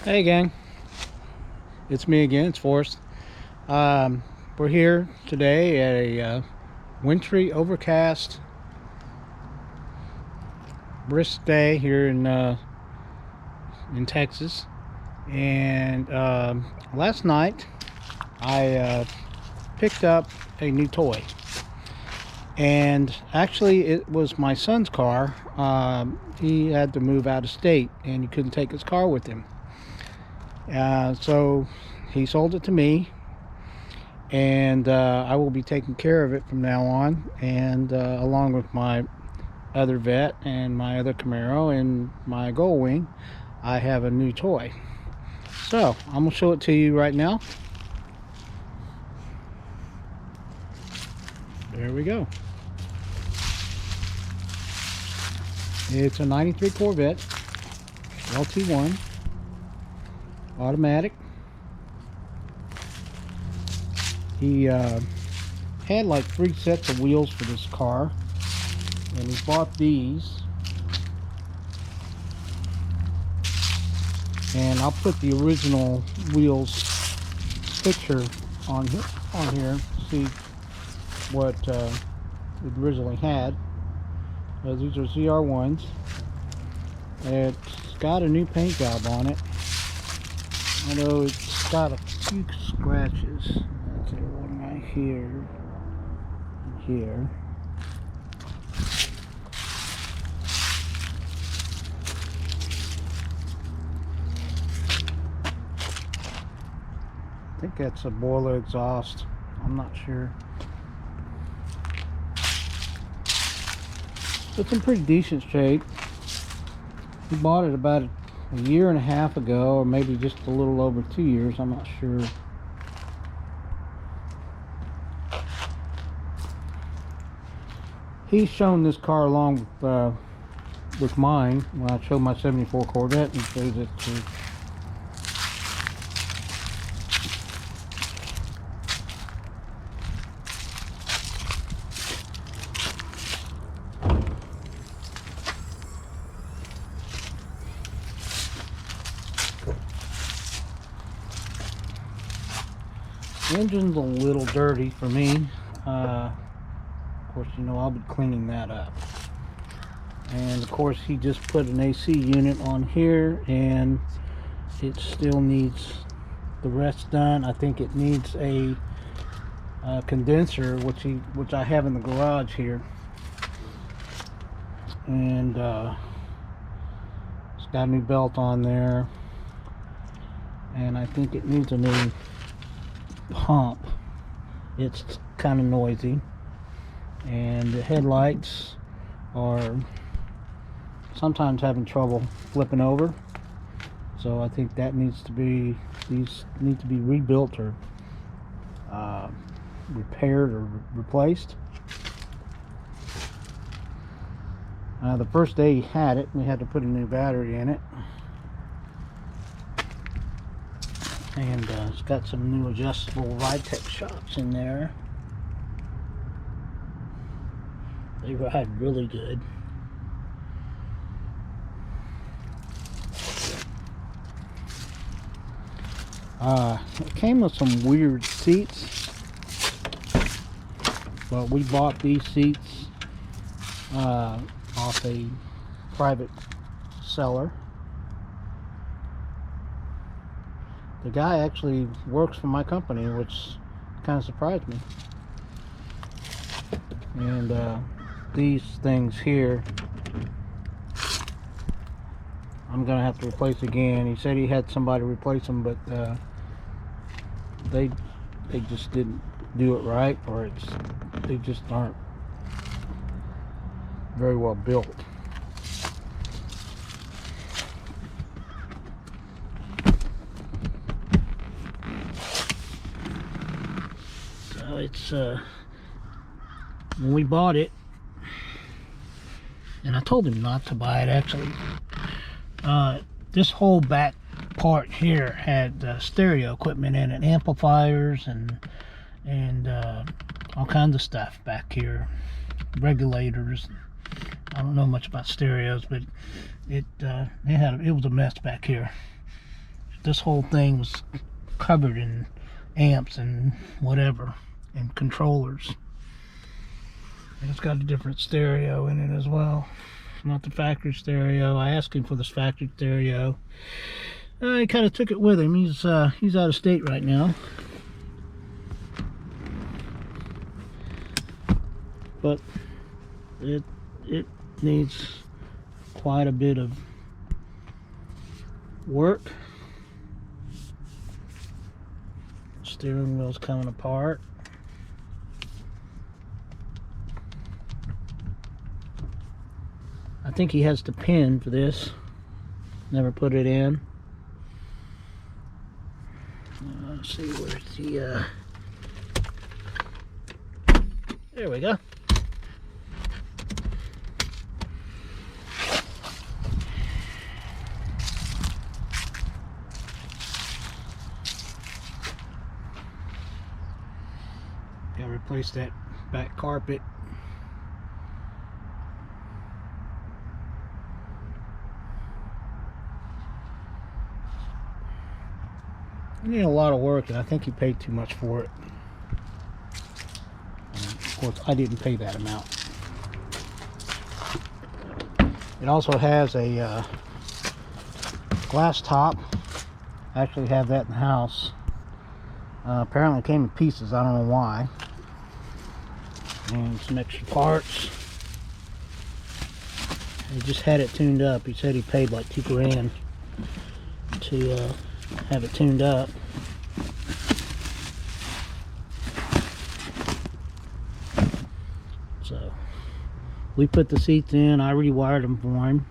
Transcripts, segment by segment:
Hey gang, it's me again, it's Forrest. We're here today at a wintry, overcast, brisk day here in Texas. And last night I picked up a new toy. And actually it was my son's car. He had to move out of state and he couldn't take his car with him. So he sold it to me, and I will be taking care of it from now on, and along with my other Vet and my other Camaro and my Gold Wing, I have a new toy. So I'm going to show it to you right now. There we go. It's a 93 Corvette LT1 automatic. He had like 3 sets of wheels for this car, and he bought these, and I'll put the original wheels picture on here to see what it originally had. These are ZR1s. It's got a new paint job on it, although it's got a few scratches. Okay, one right here and here. I think that's a boiler exhaust. I'm not sure. It's in pretty decent shape. He bought it about a year and a half ago, or maybe just a little over 2 years, I'm not sure. He's shown this car along with mine when I showed my 74 Corvette, and shows it to the engine's a little dirty for me. Of course, you know, I'll be cleaning that up. And of course, he just put an AC unit on here, and it still needs the rest done. I think it needs a condenser, which I have in the garage here, and it's got a new belt on there, and I think it needs a new pump. It's kind of noisy, and the headlights are sometimes having trouble flipping over, so I think that needs to be, these need to be rebuilt or repaired or replaced. The first day he had it, we had to put a new battery in it, and it's got some new adjustable ride-tech shocks in there. They ride really good. It came with some weird seats, but we bought these seats off a private seller. The guy actually works for my company, which kind of surprised me. And these things here, I'm gonna have to replace again. He said he had somebody replace them, but they just didn't do it right, or they just aren't very well built. So it's when we bought it, and I told him not to buy it actually, this whole back part here had stereo equipment in it, amplifiers and all kinds of stuff back here, regulators. I don't know much about stereos, but it was a mess back here. this whole thing was covered in amps and whatever, and controllers. And it's got a different stereo in it as well. It's not the factory stereo. I asked him for this factory stereo. He kind of took it with him. He's out of state right now. But it needs quite a bit of work. Steering wheel's coming apart. I think he has the pin for this. Never put it in. Let's see, where's the there we go. Gotta replace that back carpet. It needed a lot of work, and I think he paid too much for it. And of course, I didn't pay that amount. It also has a glass top. I actually have that in the house. Apparently it came in pieces. I don't know why. And some extra parts. He just had it tuned up. He said he paid like $2 grand to have it tuned up. So we put the seats in. I rewired them for him.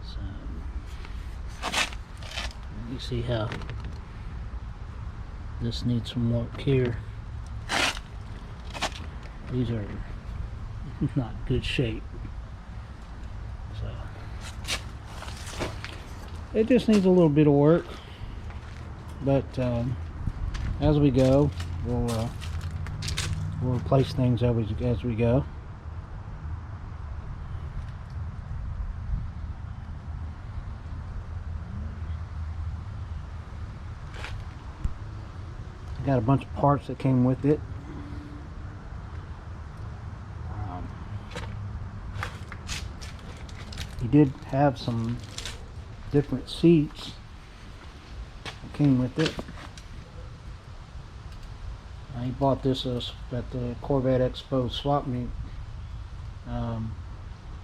So you see how this needs some work here. These are not in good shape. So it just needs a little bit of work, but as we go, we'll replace things as we go. I got a bunch of parts that came with it. He did have some different seats that came with it. He bought this at the Corvette Expo swap meet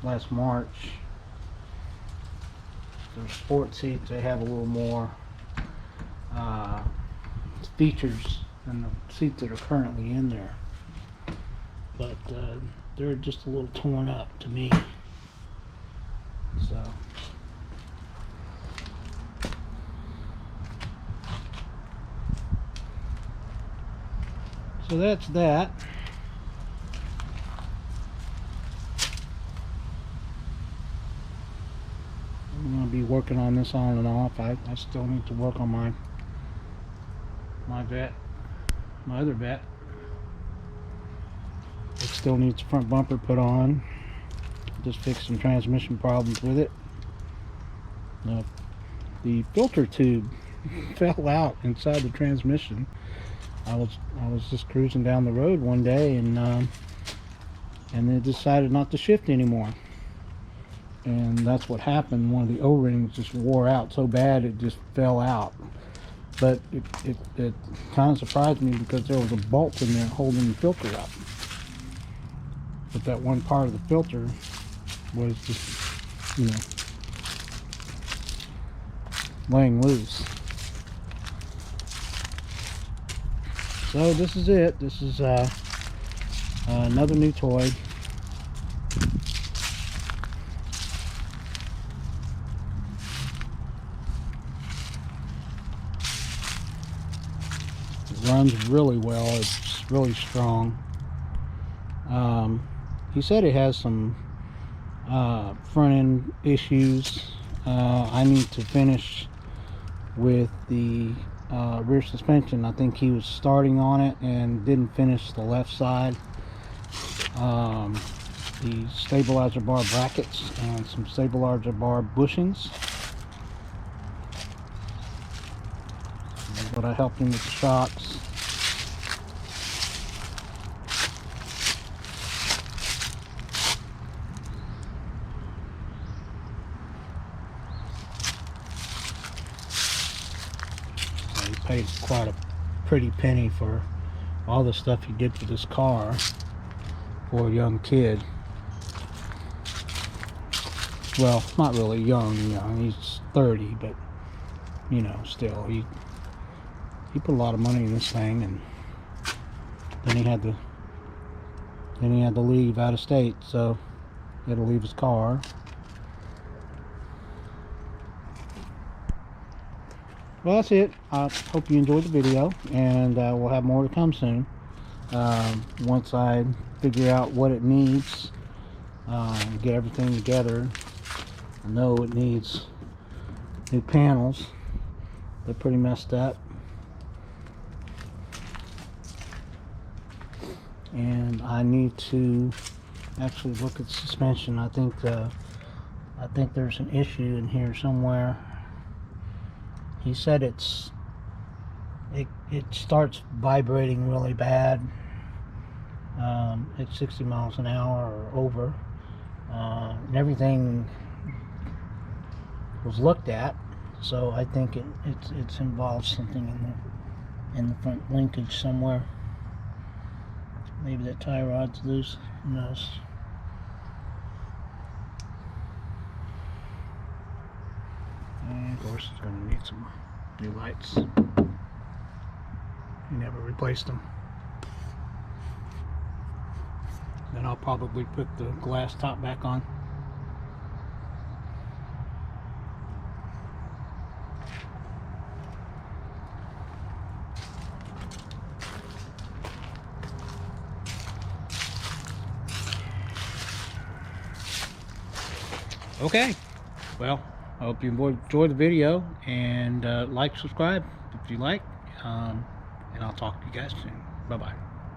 last March. They're sport seats. They have a little more features than the seats that are currently in there, but they're just a little torn up to me. So that's that. I'm going to be working on this on and off. I still need to work on my other Vette. It still needs the front bumper put on. Just fixed some transmission problems with it. The filter tube fell out inside the transmission. I was just cruising down the road one day, and it decided not to shift anymore. And that's what happened. One of the O-rings just wore out so bad it just fell out. But it kind of surprised me because there was a bolt in there holding the filter up. But that one part of the filter was just, laying loose. So this is it. This is another new toy. It runs really well. It's really strong. He said it has some front end issues. I need to finish with the rear suspension. I think he was starting on it and didn't finish the left side. The stabilizer bar brackets and some stabilizer bar bushings. but I helped him with the shocks. He paid quite a pretty penny for all the stuff he did for this car for a young kid. Well, not really young, he's 30, but you know, still he put a lot of money in this thing, and then he had to leave out of state, so he had to leave his car. Well, that's it. I hope you enjoyed the video, and we'll have more to come soon. Once I figure out what it needs, get everything together. I know it needs new panels. They're pretty messed up. And I need to actually look at suspension. I think there's an issue in here somewhere. He said it starts vibrating really bad at 60 miles an hour or over, and everything was looked at, so I think it's involved something in the front linkage somewhere. Maybe that tie rod's loose, who knows. And of course it's going to need some new lights. He never replaced them. Then I'll probably put the glass top back on. Okay, well, I hope you enjoyed the video, and like, subscribe if you like, and I'll talk to you guys soon. Bye bye.